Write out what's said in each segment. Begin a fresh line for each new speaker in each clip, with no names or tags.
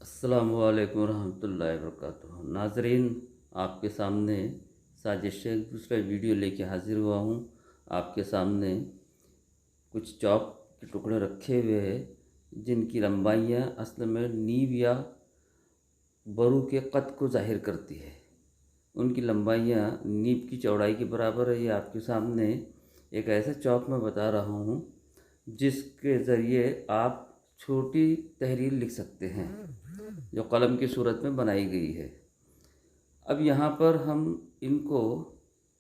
अस्सलामुअलैकुम रहमतुल्लाहि वबरकातुहू। नाज़रीन, आपके सामने साजिश से एक दूसरा वीडियो लेके हाज़िर हुआ हूँ। आपके सामने कुछ चॉक के टुकड़े रखे हुए हैं जिनकी लंबाइयाँ असल में नीब या बरू के कद को ज़ाहिर करती है। उनकी लंबाइयाँ नीब की चौड़ाई के बराबर है। ये आपके सामने एक ऐसा चॉक मैं बता रहा हूँ जिसके ज़रिए आप छोटी तहरीर लिख सकते हैं जो कलम की सूरत में बनाई गई है। अब यहाँ पर हम इनको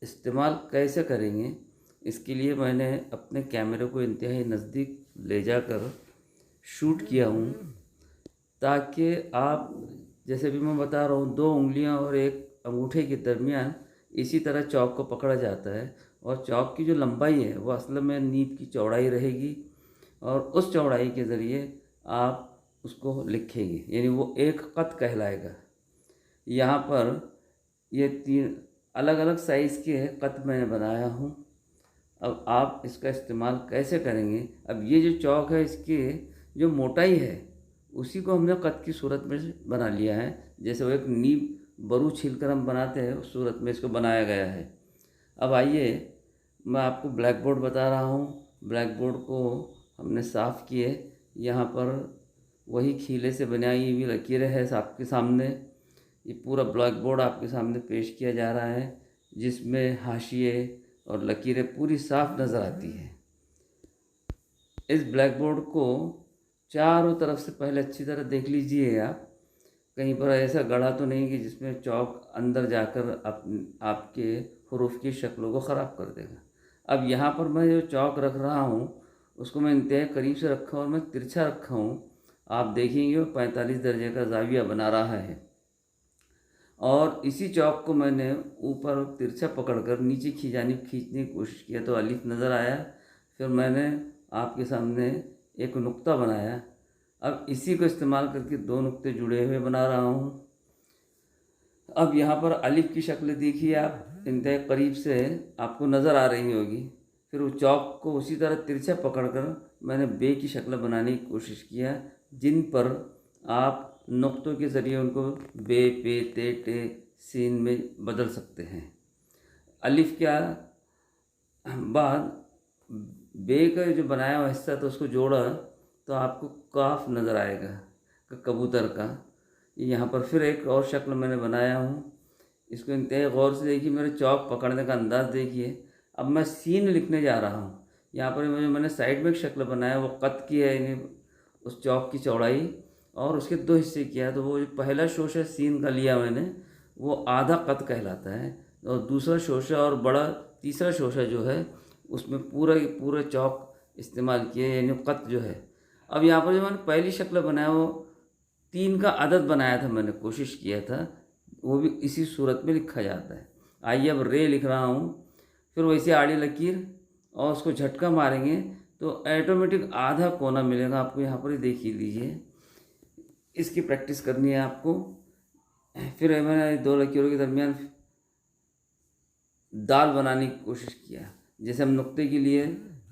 इस्तेमाल कैसे करेंगे, इसके लिए मैंने अपने कैमरे को इंतहाई नज़दीक ले जाकर शूट किया हूँ ताकि आप, जैसे भी मैं बता रहा हूँ, दो उंगलियाँ और एक अंगूठे के दरमियान इसी तरह चौक को पकड़ा जाता है और चौक की जो लंबाई है वो असल में नीब की चौड़ाई रहेगी और उस चौड़ाई के ज़रिए आप उसको लिखेंगे, यानी वो एक ख़त कहलाएगा। यहाँ पर ये तीन अलग अलग साइज़ के ख़त मैंने बनाया हूँ। अब आप इसका इस्तेमाल कैसे करेंगे, अब ये जो चौक है इसकी जो मोटाई है उसी को हमने ख़त की सूरत में बना लिया है। जैसे वो एक नीब बरू छीलकर हम बनाते हैं उस सूरत में इसको बनाया गया है। अब आइए मैं आपको ब्लैक बोर्ड बता रहा हूँ। ब्लैक बोर्ड को हमने साफ़ किए। यहाँ पर वही खीले से बनाई हुई लकीरें हैं आपके सामने। ये पूरा ब्लैक बोर्ड आपके सामने पेश किया जा रहा है जिसमें हाशिए और लकीरें पूरी साफ नज़र आती हैं। इस ब्लैक बोर्ड को चारों तरफ से पहले अच्छी तरह देख लीजिए आप, कहीं पर ऐसा गढ़ा तो नहीं कि जिसमें चौक अंदर जाकर आपके हरूफ की शक्लों को ख़राब कर देगा। अब यहाँ पर मैं जो चौक रख रहा हूँ उसको मैं इंतहाई करीब से रखा हूँ और मैं तिरछा रखा हूँ। आप देखेंगे वो 45 दर्जे का ज़ाविया बना रहा है और इसी चौक को मैंने ऊपर तिरछा पकड़कर नीचे खींचने की कोशिश किया तो अलिफ नज़र आया। फिर मैंने आपके सामने एक नुक्ता बनाया। अब इसी को इस्तेमाल करके दो नुक्ते जुड़े हुए बना रहा हूँ। अब यहाँ पर अलिफ की शक्ल देखिए आप, इंतहाई करीब से आपको नज़र आ रही होगी। फिर उस चौक को उसी तरह तिरछा पकड़कर मैंने बे की शक्ल बनाने की कोशिश किया जिन पर आप नुक्तों के ज़रिए उनको बे, पे, ते, टे, सीन में बदल सकते हैं। अलिफ के बाद बे का जो बनाया हुआ हिस्सा तो उसको जोड़ा तो आपको काफ नज़र आएगा कबूतर का। यहाँ पर फिर एक और शक्ल मैंने बनाया हूँ। इसको इंतहाई गौर से देखिए, मेरे चौक पकड़ने का अंदाज़ देखिए। अब मैं सीन लिखने जा रहा हूँ। यहाँ पर मैंने साइड में एक शक्ल बनाया वो कत की है, यानी उस चौक की चौड़ाई, और उसके दो हिस्से किया है। तो वो जो पहला शोशा सीन का लिया मैंने वो आधा कत कहलाता है और दूसरा शोशा और बड़ा तीसरा शोशा जो है उसमें पूरा चौक इस्तेमाल किया, यानी कत जो है। अब यहाँ पर जो मैंने पहली शक्ल बनाया वो 3 का अदद बनाया था, मैंने कोशिश किया था, वो भी इसी सूरत में लिखा जाता है। आइए अब रे लिख रहा हूँ। फिर वैसे आड़ी लकीर और उसको झटका मारेंगे तो ऑटोमेटिक आधा कोना मिलेगा आपको। यहाँ पर ही देख ही लीजिए, इसकी प्रैक्टिस करनी है आपको। फिर मैंने दो लकीरों के दरमियान दाल बनाने की कोशिश किया। जैसे हम नुक्ते के लिए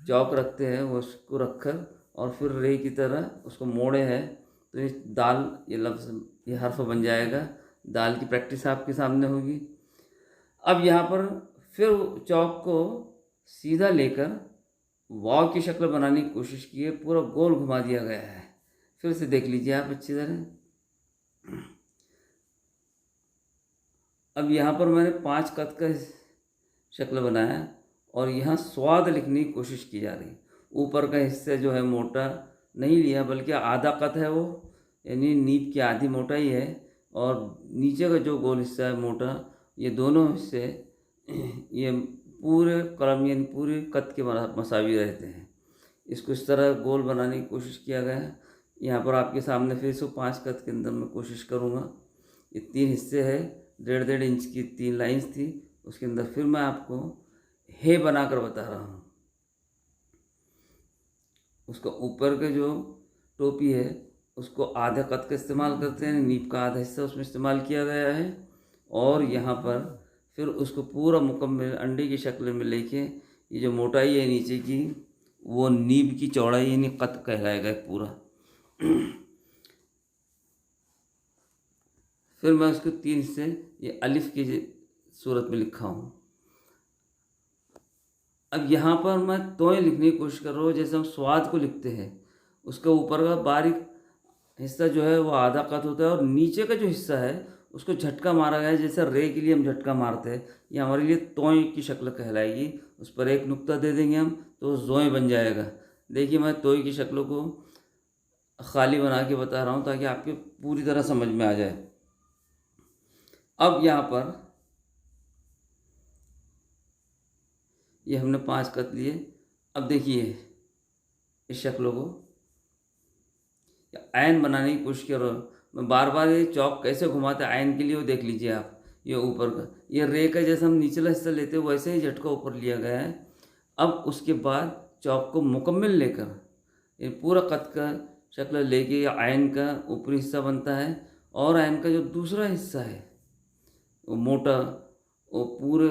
चौक रखते हैं वो उसको रखकर और फिर रे की तरह उसको मोड़े है तो ये दाल, ये लफ्ज़, ये हर्फ बन जाएगा। दाल की प्रैक्टिस आपके सामने होगी। अब यहाँ पर फिर चौक को सीधा लेकर वाव की शक्ल बनाने की कोशिश की है, पूरा गोल घुमा दिया गया है। फिर से देख लीजिए आप अच्छी तरह। अब यहाँ पर मैंने 5 कत का शक्ल बनाया और यहाँ स्वाद लिखने की कोशिश की जा रही। ऊपर का हिस्सा जो है मोटा नहीं लिया बल्कि आधा कत है वो, यानी नीब की आधी मोटाई है, और नीचे का जो गोल हिस्सा है मोटा, ये दोनों हिस्से ये पूरे कलम यानी पूरे कत के मसावी रहते हैं। इसको इस तरह गोल बनाने की कोशिश किया गया है। यहाँ पर आपके सामने फिर इसको 5 कत के अंदर मैं कोशिश करूँगा। ये 3 हिस्से है, 1.5 इंच की 3 लाइंस थी, उसके अंदर फिर मैं आपको हे बनाकर बता रहा हूँ। उसका ऊपर के जो टोपी है उसको आधा कत का इस्तेमाल करते हैं, नीब का आधा हिस्सा उसमें इस्तेमाल किया गया है, और यहाँ पर फिर उसको पूरा मुकम्मल अंडे की शक्ल में लेके ये जो मोटाई है नीचे की वो नीब की चौड़ाई यानी कत कहलाएगा पूरा। फिर मैं उसके 3 हिस्से ये अलिफ की सूरत में लिखा हूँ। अब यहाँ पर मैं तोय लिखने की कोशिश कर रहा हूँ, जैसे हम स्वाद को लिखते हैं, उसका ऊपर का बारीक हिस्सा जो है वो आधा कत होता है और नीचे का जो हिस्सा है उसको झटका मारा गया है, जैसे रे के लिए हम झटका मारते हैं। ये हमारे लिए तोय की शक्ल कहलाएगी। उस पर एक नुक्ता दे देंगे हम तो जोय बन जाएगा। देखिए मैं तोय की शक्लों को खाली बना के बता रहा हूँ ताकि आपके पूरी तरह समझ में आ जाए। अब यहाँ पर ये हमने 5 कत लिए। अब देखिए इस शक्लों को आयन बनाने की कोशिश कर रहा हूँ मैं। बार बार ये चौक कैसे घुमाते हैं आयन के लिए वो देख लीजिए आप। ये ऊपर का ये रे का जैसे हम निचला हिस्सा लेते हैं वैसे ही झटका ऊपर लिया गया है। अब उसके बाद चौक को मुकम्मल लेकर ये पूरा कत का शक्ल लेके आयन का ऊपरी हिस्सा बनता है और आयन का जो दूसरा हिस्सा है वो मोटा, वो पूरे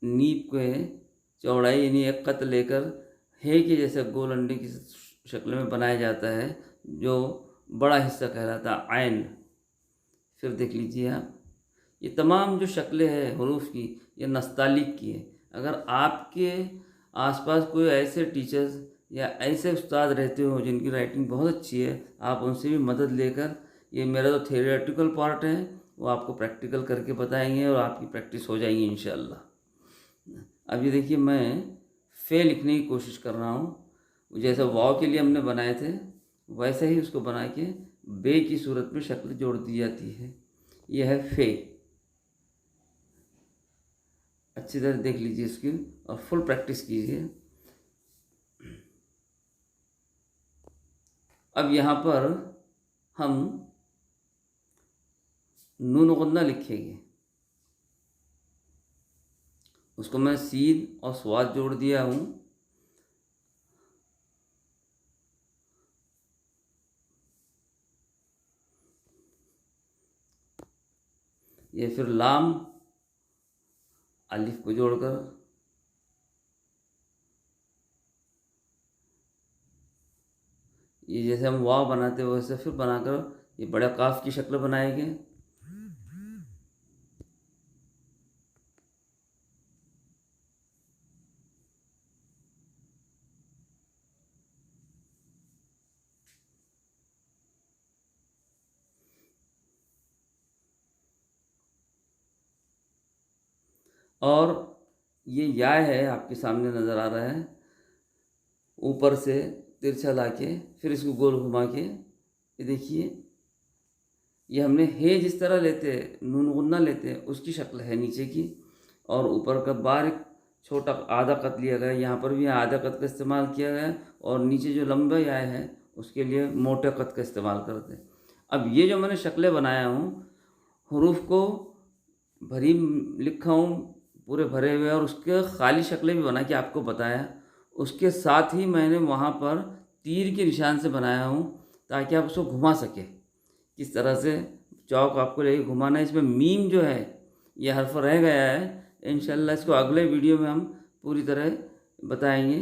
नीब के चौड़ाई यानी एक कत लेकर है कि जैसे गोल अंडे की शक्ल में बनाया जाता है, जो बड़ा हिस्सा कहलाता है आयन। फिर देख लीजिए आप, ये तमाम जो शक्लें हैं हरूफ की ये नस्तालिक की है। अगर आपके आसपास कोई ऐसे टीचर्स या ऐसे उस्ताद रहते हो जिनकी राइटिंग बहुत अच्छी है, आप उनसे भी मदद लेकर, ये मेरा जो थियोरेटिकल पार्ट है वो आपको प्रैक्टिकल करके बताएंगे और आपकी प्रैक्टिस हो जाएगी इंशाल्लाह। अब ये देखिए मैं फे लिखने की कोशिश कर रहा हूँ। जैसे वाव के लिए हमने बनाए थे वैसे ही उसको बना के बे की सूरत में शक्ल जोड़ दी जाती है। यह है फे। अच्छी तरह देख लीजिए इसकी और फुल प्रैक्टिस कीजिए। अब यहाँ पर हम नून गुन्ना लिखेंगे। उसको मैं सीन और स्वाद जोड़ दिया हूँ। ये फिर लाम अलिफ को जोड़कर ये जैसे हम वाव बनाते हैं वैसे फिर बनाकर ये बड़ा काफ की शक्ल बनाएंगे। और ये या है आपके सामने नज़र आ रहा है, ऊपर से तिरछा लाके फिर इसको गोल घुमा के ये देखिए, ये हमने हे जिस तरह लेते हैं नून गुन्ना लेते हैं उसकी शक्ल है नीचे की, और ऊपर का बारीक छोटा आधा कत लिया गया। यहाँ पर भी आधा कत का इस्तेमाल किया गया और नीचे जो लंबा आय है उसके लिए मोटे कत का इस्तेमाल करते हैं। अब ये जो मैंने शक्लें बनाया हूँ, हरूफ को भरी लिखा हूँ पूरे भरे हुए और उसके खाली शक्लें भी बना के आपको बताया। उसके साथ ही मैंने वहाँ पर तीर के निशान से बनाया हूँ ताकि आप उसको घुमा सके। किस तरह से चौक आपको लेके घुमाना है। इसमें मीम जो है ये हर्फ रह गया है, इंशाल्लाह इसको अगले वीडियो में हम पूरी तरह बताएंगे।